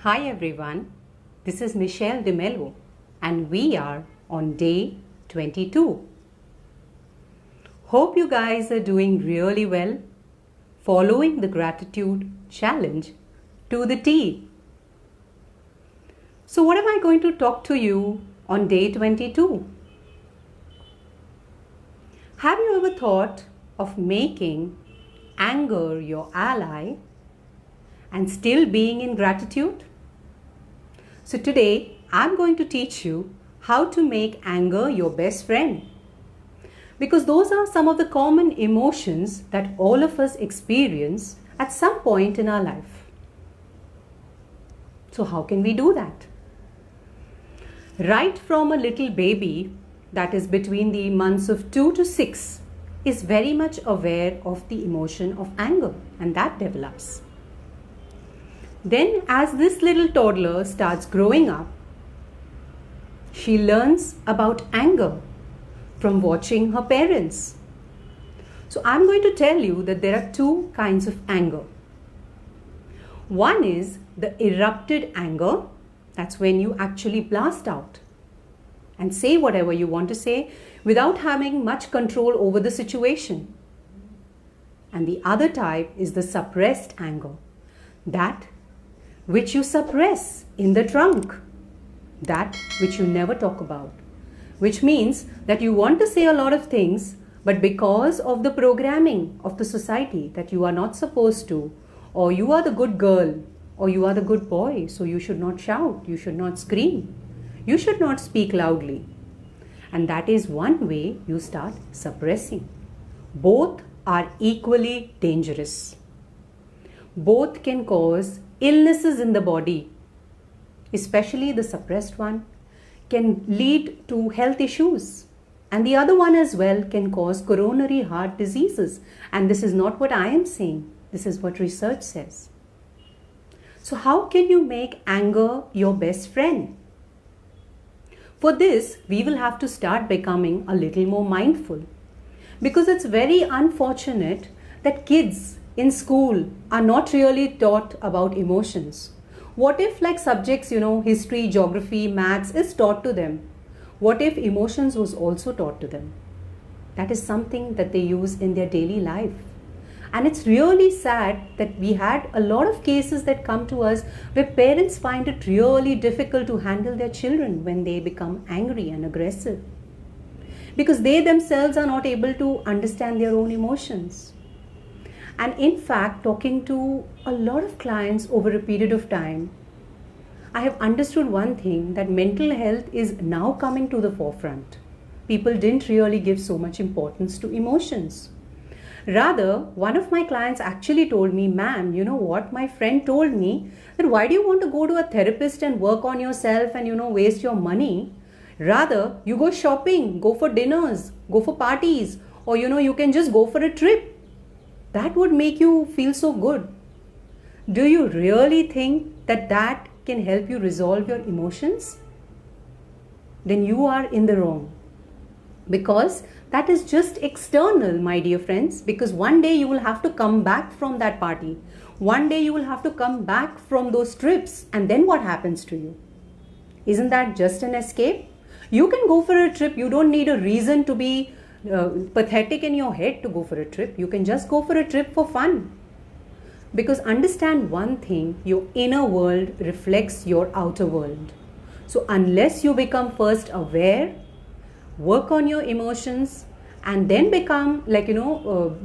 Hi everyone, this is Michelle De Mello and we are on day 22. Hope you guys are doing really well, following the gratitude challenge to the T. So what am I going to talk to you on day 22? Have you ever thought of making anger your ally and still being in gratitude? So today I'm going to teach you how to make anger your best friend, because those are some of the common emotions that all of us experience at some point in our life. So how can we do that? Right from a little baby that is between the months of 2 to 6 is very much aware of the emotion of anger, and that develops. Then as this little toddler starts growing up, she learns about anger from watching her parents. So I'm going to tell you that there are two kinds of anger. One is the erupted anger. That's when you actually blast out and say whatever you want to say without having much control over the situation. And the other type is the suppressed anger. That which you suppress in the trunk, that which you never talk about, which means that you want to say a lot of things, but because of the programming of the society that you are not supposed to, or you are the good girl, or you are the good boy, so you should not shout, you should not scream, you should not speak loudly. And that is one way you start suppressing. Both are equally dangerous. Both can cause illnesses in the body, especially the suppressed one, can lead to health issues, and the other one as well can cause coronary heart diseases. And this is not what I am saying, this is what research says. So how can you make anger your best friend? For this, we will have to start becoming a little more mindful, because it's very unfortunate that kids in school are not really taught about emotions. What if, like subjects, history, geography, maths is taught to them? What if emotions was also taught to them? That is something that they use in their daily life. And it's really sad that we had a lot of cases that come to us where parents find it really difficult to handle their children when they become angry and aggressive, because they themselves are not able to understand their own emotions. And in fact, talking to a lot of clients over a period of time, I have understood one thing, that mental health is now coming to the forefront. People didn't really give so much importance to emotions. Rather, one of my clients actually told me, ma'am, you know what, my friend told me that why do you want to go to a therapist and work on yourself and waste your money? Rather, you go shopping, go for dinners, go for parties, or you can just go for a trip. That would make you feel so good. Do you really think that that can help you resolve your emotions? Then you are in the wrong. Because that is just external, my dear friends. Because one day you will have to come back from that party. One day you will have to come back from those trips. And then what happens to you? Isn't that just an escape? You can go for a trip. You don't need a reason to be pathetic in your head to go for a trip. You can just go for a trip for fun. Because understand one thing, your inner world reflects your outer world. So unless you become first aware, work on your emotions, and then become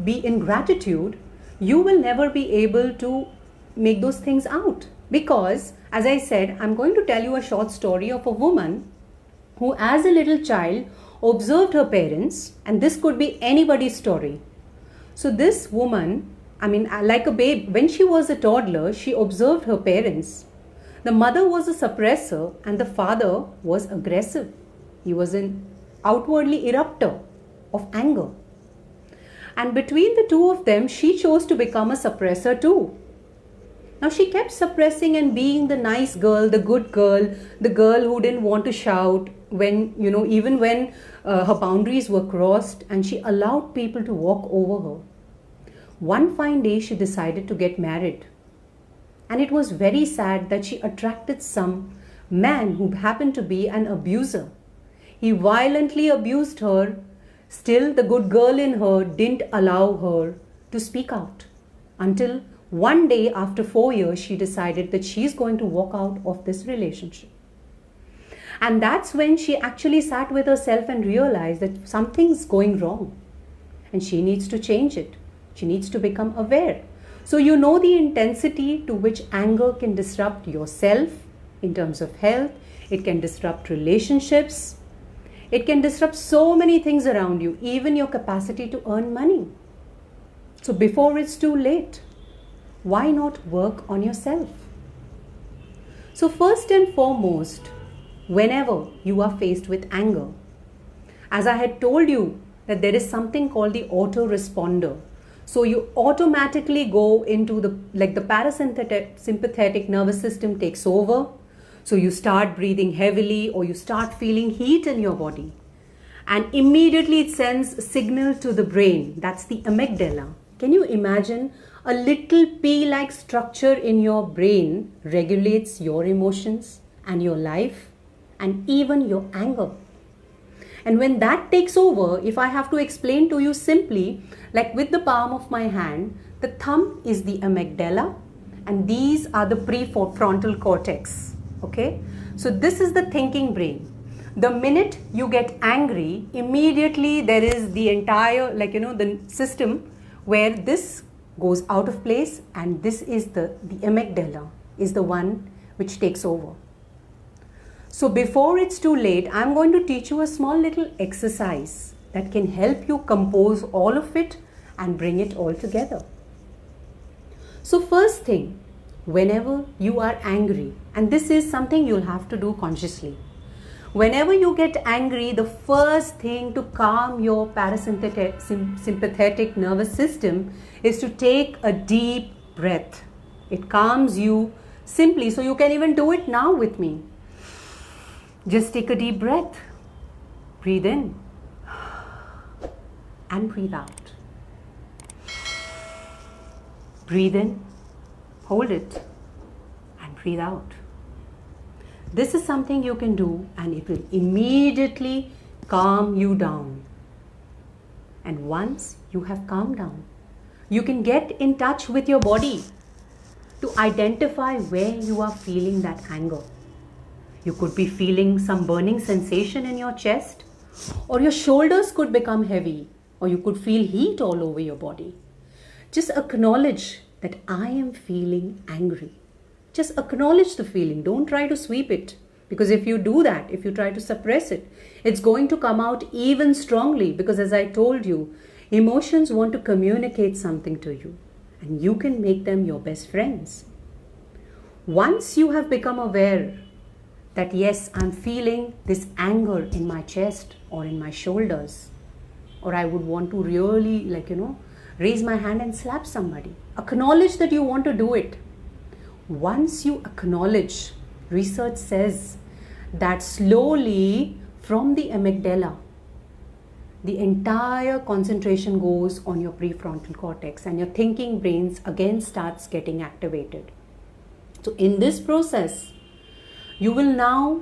be in gratitude, you will never be able to make those things out. Because as I said, I'm going to tell you a short story of a woman who as a little child observed her parents, and this could be anybody's story. So this woman, like a babe, when she was a toddler, she observed her parents. The mother was a suppressor and the father was aggressive. He was an outwardly erupter of anger. And between the two of them, she chose to become a suppressor too. Now she kept suppressing and being the nice girl, the good girl, the girl who didn't want to shout when, even when her boundaries were crossed, and she allowed people to walk over her. One fine day she decided to get married. And it was very sad that she attracted some man who happened to be an abuser. He violently abused her. Still, the good girl in her didn't allow her to speak out. Until one day after 4 years, she decided that she's going to walk out of this relationship. And that's when she actually sat with herself and realized that something's going wrong. And she needs to change it. She needs to become aware. So you know the intensity to which anger can disrupt yourself in terms of health. It can disrupt relationships. It can disrupt so many things around you, even your capacity to earn money. So before it's too late, why not work on yourself? So first and foremost, whenever you are faced with anger, as I had told you that there is something called the autoresponder. So you automatically go into the parasympathetic nervous system takes over. So you start breathing heavily or you start feeling heat in your body. And immediately it sends a signal to the brain. That's the amygdala. Can you imagine a little pea-like structure in your brain regulates your emotions and your life and even your anger. And when that takes over, if I have to explain to you simply, like with the palm of my hand, the thumb is the amygdala and these are the prefrontal cortex. Okay, so this is the thinking brain. The minute you get angry, immediately there is the entire, the system where this goes out of place, and this is the amygdala is the one which takes over. So before it's too late, I'm going to teach you a small little exercise that can help you compose all of it and bring it all together. So first thing, whenever you are angry, and this is something you'll have to do consciously. Whenever you get angry, the first thing to calm your parasympathetic nervous system is to take a deep breath. It calms you simply, so you can even do it now with me. Just take a deep breath. Breathe in and breathe out. Breathe in, hold it, and breathe out. This is something you can do and it will immediately calm you down. And once you have calmed down, you can get in touch with your body to identify where you are feeling that anger. You could be feeling some burning sensation in your chest, or your shoulders could become heavy, or you could feel heat all over your body. Just acknowledge that I am feeling angry. Just acknowledge the feeling. Don't try to sweep it. Because if you do that, if you try to suppress it, it's going to come out even strongly. Because as I told you, emotions want to communicate something to you. And you can make them your best friends. Once you have become aware that yes, I'm feeling this anger in my chest or in my shoulders, or I would want to really raise my hand and slap somebody. Acknowledge that you want to do it. Once you acknowledge, research says that slowly from the amygdala, the entire concentration goes on your prefrontal cortex and your thinking brains again starts getting activated. So in this process, you will now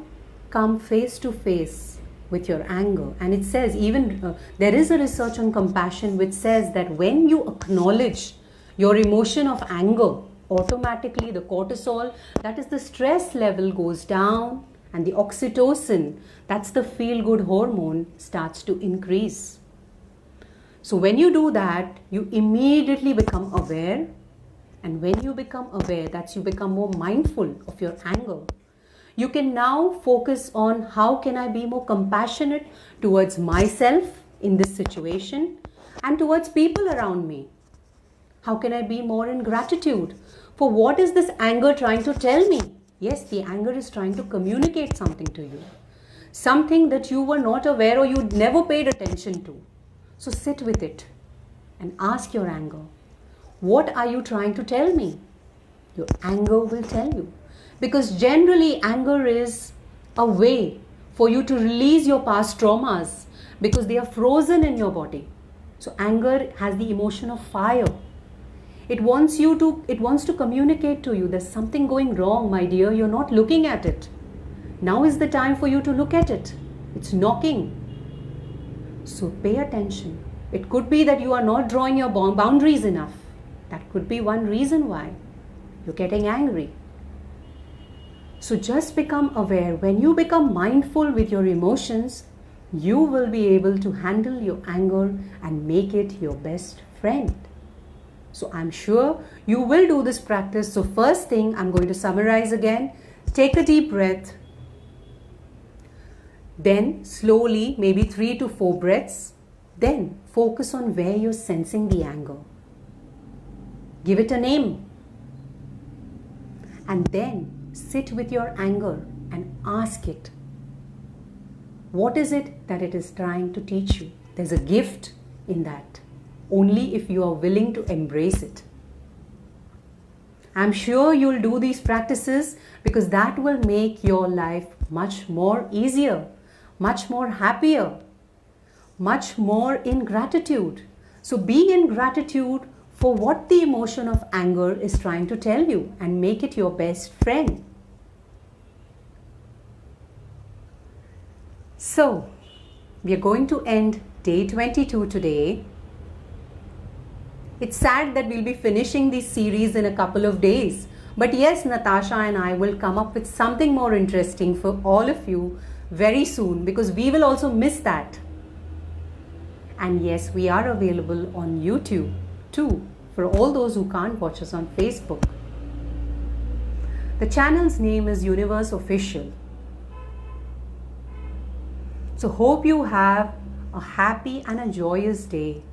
come face to face with your anger. And it says there is a research on compassion which says that when you acknowledge your emotion of anger, automatically the cortisol, that is the stress level, goes down and the oxytocin, that's the feel-good hormone, starts to increase. So when you do that, you immediately become aware, and when you become aware, that's you become more mindful of your anger. You can now focus on how can I be more compassionate towards myself in this situation and towards people around me. How can I be more in gratitude for what is this anger trying to tell me? Yes, the anger is trying to communicate something to you. Something that you were not aware or you never paid attention to. So sit with it and ask your anger. What are you trying to tell me? Your anger will tell you. Because generally anger is a way for you to release your past traumas because they are frozen in your body. So anger has the emotion of fire. It wants to communicate to you, there's something going wrong, my dear, you're not looking at it. Now is the time for you to look at it. It's knocking. So pay attention. It could be that you are not drawing your boundaries enough. That could be one reason why you're getting angry. So just become aware. When you become mindful with your emotions, you will be able to handle your anger and make it your best friend. So I'm sure you will do this practice. So first thing, I'm going to summarize again. Take a deep breath. Then slowly, maybe 3 to 4 breaths. Then focus on where you're sensing the anger. Give it a name. And then sit with your anger and ask it. What is it that it is trying to teach you? There's a gift in that. Only if you are willing to embrace it. I'm sure you'll do these practices because that will make your life much more easier, much more happier, much more in gratitude. So be in gratitude for what the emotion of anger is trying to tell you and make it your best friend. So, we are going to end day 22 today. It's sad that we'll be finishing this series in a couple of days. But yes, Natasha and I will come up with something more interesting for all of you very soon because we will also miss that. And yes, we are available on YouTube too for all those who can't watch us on Facebook. The channel's name is Universe Official. So hope you have a happy and a joyous day.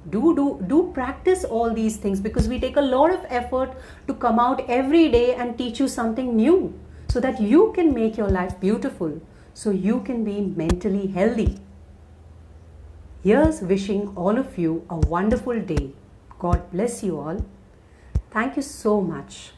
Do practice all these things because we take a lot of effort to come out every day and teach you something new so that you can make your life beautiful, so you can be mentally healthy. Here's wishing all of you a wonderful day. God bless you all. Thank you so much.